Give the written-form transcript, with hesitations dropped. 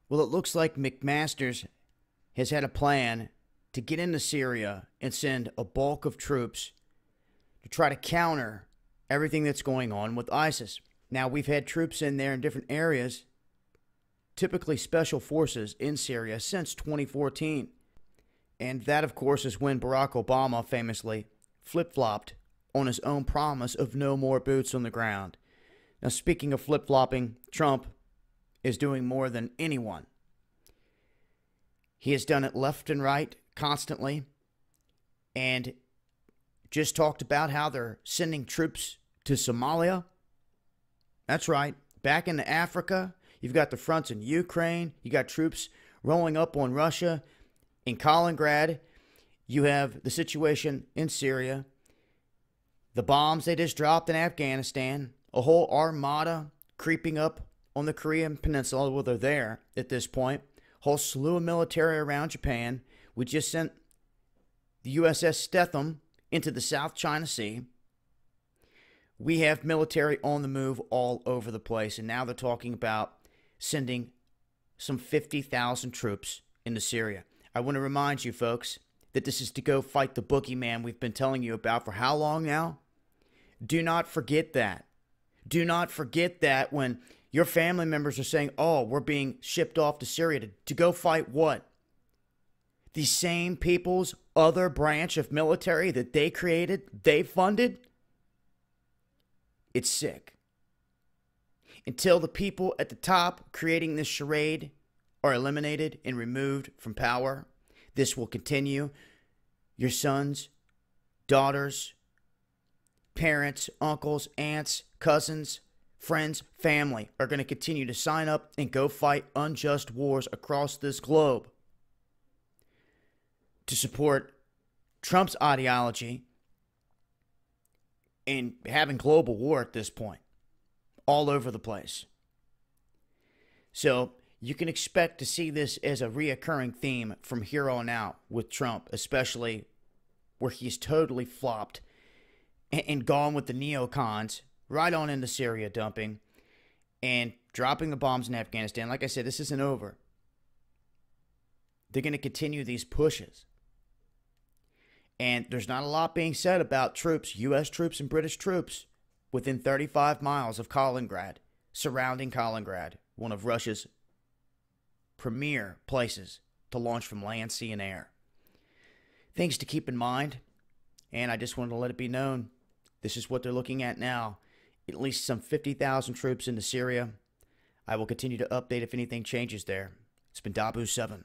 Well, it looks like McMaster has had a plan to get into Syria and send a bulk of troops to try to counter everything that's going on with ISIS. Now, we've had troops in there in different areas, typically special forces in Syria, since 2014. And that, of course, is when Barack Obama famously flip-flopped on his own promise of no more boots on the ground. Now, speaking of flip-flopping, Trump is doing more than anyone. He has done it left and right constantly, and just talked about how they're sending troops to Somalia. That's right. Back into Africa, you've got the fronts in Ukraine. You got troops rolling up on Russia. In Kaliningrad, you have the situation in Syria. The bombs they just dropped in Afghanistan. A whole armada creeping up on the Korean Peninsula. Well, they're there at this point. Whole slew of military around Japan. We just sent the USS Stetham into the South China Sea. We have military on the move all over the place. And now they're talking about sending some 50,000 troops into Syria. I want to remind you, folks, that this is to go fight the boogeyman we've been telling you about for how long now? Do not forget that. Do not forget that when your family members are saying, oh, we're being shipped off to Syria to go fight what? The same people's other branch of military that they created, they funded? It's sick. Until the people at the top creating this charade are eliminated and removed from power, this will continue. Your sons, daughters, parents, uncles, aunts, cousins, friends, family are going to continue to sign up and go fight unjust wars across this globe to support Trump's ideology and having global war at this point, all over the place. So you can expect to see this as a reoccurring theme from here on out with Trump, especially where he's totally flopped and gone with the neocons right on into Syria dumping and dropping the bombs in Afghanistan. Like I said, this isn't over. They're going to continue these pushes. And there's not a lot being said about troops, U.S. troops and British troops, within 35 miles of Kaliningrad, surrounding Kaliningrad, one of Russia's premier places to launch from land, sea, and air. Things to keep in mind, and I just wanted to let it be known, this is what they're looking at now. At least some 50,000 troops into Syria. I will continue to update if anything changes there. It's been Dabu7.